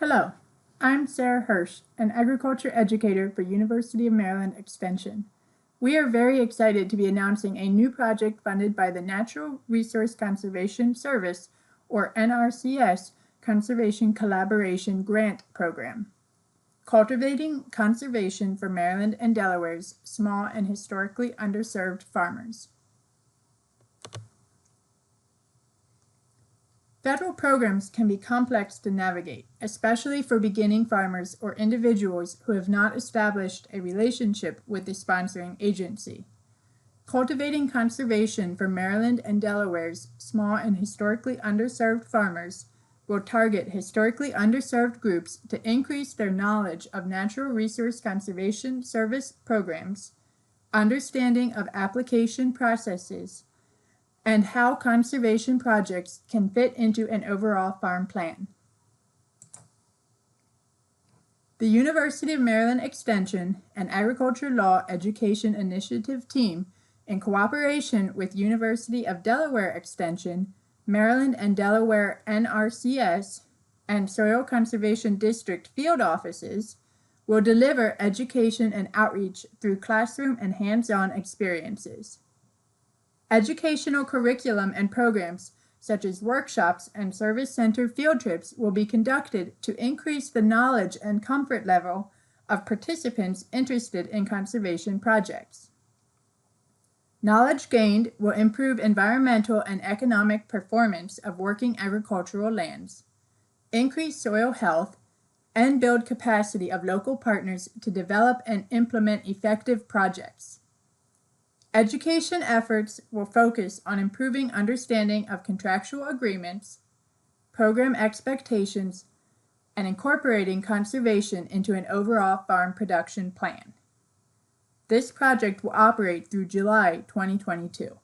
Hello, I'm Sarah Hirsch, an agriculture educator for University of Maryland Extension. We are very excited to be announcing a new project funded by the Natural Resource Conservation Service, or NRCS, Conservation Collaboration Grant Program. Cultivating Conservation for Maryland and Delaware's Small and Historically Underserved Farmers. Federal programs can be complex to navigate, especially for beginning farmers or individuals who have not established a relationship with the sponsoring agency. Cultivating Conservation for Maryland and Delaware's Small and Historically Underserved Farmers will target historically underserved groups to increase their knowledge of natural resource conservation service programs, understanding of application processes, and how conservation projects can fit into an overall farm plan. The University of Maryland Extension and Agriculture Law Education Initiative team, in cooperation with University of Delaware Extension, Maryland and Delaware NRCS, and Soil Conservation District field offices, will deliver education and outreach through classroom and hands-on experiences. Educational curriculum and programs such as workshops and service center field trips will be conducted to increase the knowledge and comfort level of participants interested in conservation projects. Knowledge gained will improve environmental and economic performance of working agricultural lands, increase soil health, and build capacity of local partners to develop and implement effective projects. Education efforts will focus on improving understanding of contractual agreements, program expectations, and incorporating conservation into an overall farm production plan. This project will operate through July 2022.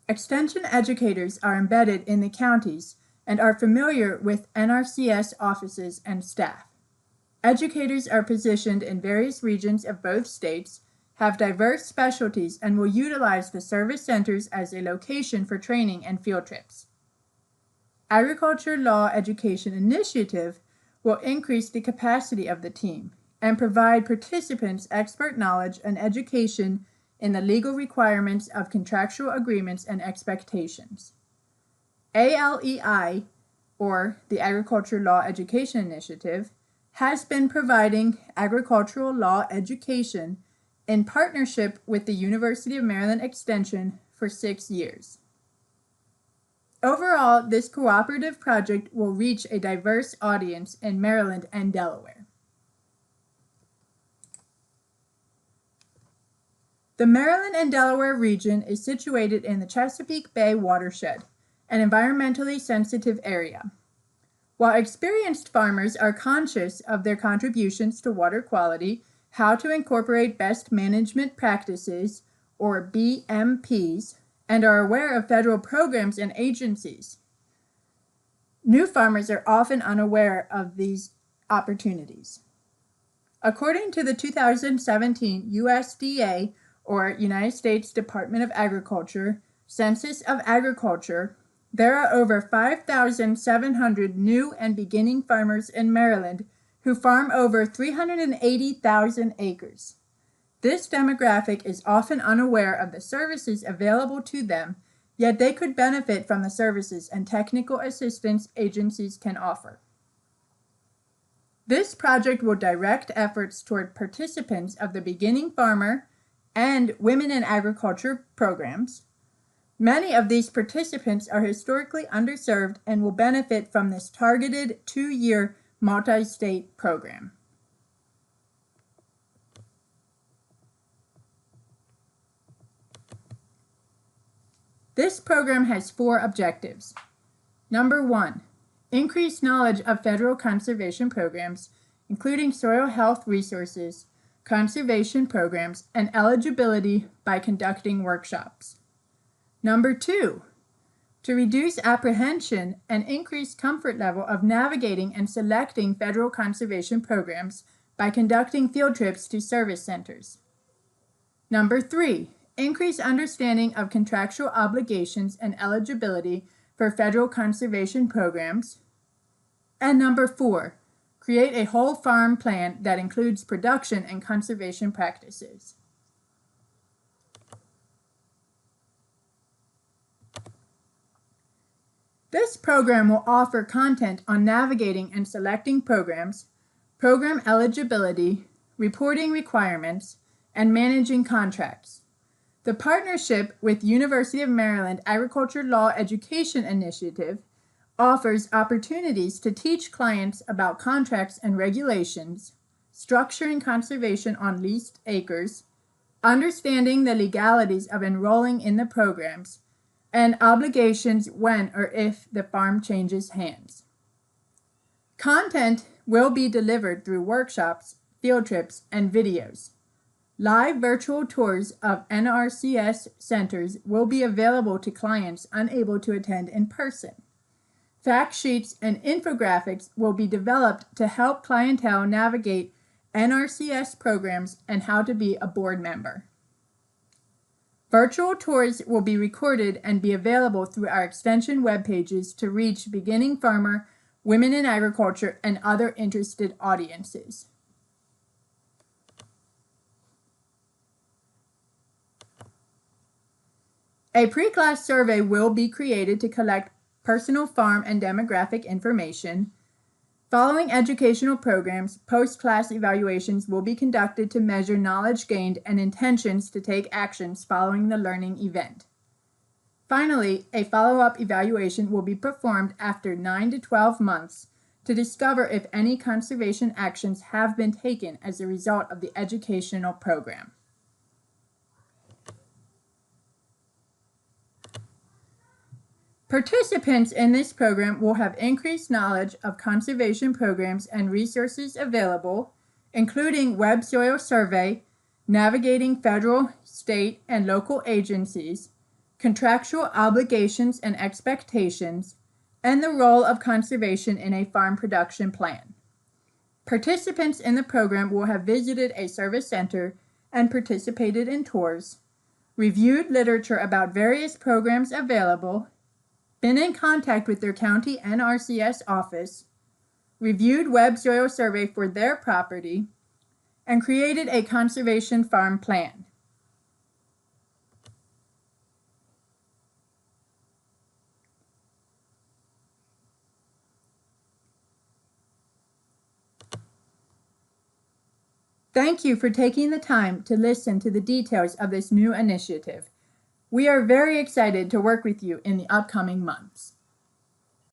Extension educators are embedded in the counties and are familiar with NRCS offices and staff. Educators are positioned in various regions of both states, have diverse specialties, and will utilize the service centers as a location for training and field trips. Agriculture Law Education Initiative will increase the capacity of the team and provide participants expert knowledge and education in the legal requirements of contractual agreements and expectations. ALEI, or the Agriculture Law Education Initiative, has been providing agricultural law education in partnership with the University of Maryland Extension for 6 years. Overall, this cooperative project will reach a diverse audience in Maryland and Delaware. The Maryland and Delaware region is situated in the Chesapeake Bay watershed, an environmentally sensitive area. While experienced farmers are conscious of their contributions to water quality, how to incorporate best management practices, or BMPs, and are aware of federal programs and agencies, new farmers are often unaware of these opportunities. According to the 2017 USDA, or United States Department of Agriculture, Census of Agriculture, there are over 5,700 new and beginning farmers in Maryland who farm over 380,000 acres. This demographic is often unaware of the services available to them, yet they could benefit from the services and technical assistance agencies can offer. This project will direct efforts toward participants of the Beginning Farmer and Women in Agriculture programs. Many of these participants are historically underserved and will benefit from this targeted 2-year multi-state program. This program has 4 objectives. Number 1, increase knowledge of federal conservation programs, including soil health resources, conservation programs, and eligibility by conducting workshops. Number 2, to reduce apprehension and increase comfort level of navigating and selecting federal conservation programs by conducting field trips to service centers. Number 3, increase understanding of contractual obligations and eligibility for federal conservation programs. And number 4, create a whole farm plan that includes production and conservation practices. This program will offer content on navigating and selecting programs, program eligibility, reporting requirements, and managing contracts. The partnership with University of Maryland Agriculture Law Education Initiative offers opportunities to teach clients about contracts and regulations, structuring conservation on leased acres, understanding the legalities of enrolling in the programs, and obligations when or if the farm changes hands. Content will be delivered through workshops, field trips, and videos. Live virtual tours of NRCS centers will be available to clients unable to attend in person. Fact sheets and infographics will be developed to help clientele navigate NRCS programs and how to be a board member. Virtual tours will be recorded and be available through our extension web pages to reach beginning farmer, women in agriculture, and other interested audiences. A pre-class survey will be created to collect personal farm and demographic information. Following educational programs, post-class evaluations will be conducted to measure knowledge gained and intentions to take actions following the learning event. Finally, a follow-up evaluation will be performed after 9 to 12 months to discover if any conservation actions have been taken as a result of the educational program. Participants in this program will have increased knowledge of conservation programs and resources available, including web soil survey, navigating federal, state, and local agencies, contractual obligations and expectations, and the role of conservation in a farm production plan. Participants in the program will have visited a service center and participated in tours, reviewed literature about various programs available, been in contact with their county NRCS office, reviewed web soil survey for their property, and created a conservation farm plan. Thank you for taking the time to listen to the details of this new initiative. We are very excited to work with you in the upcoming months.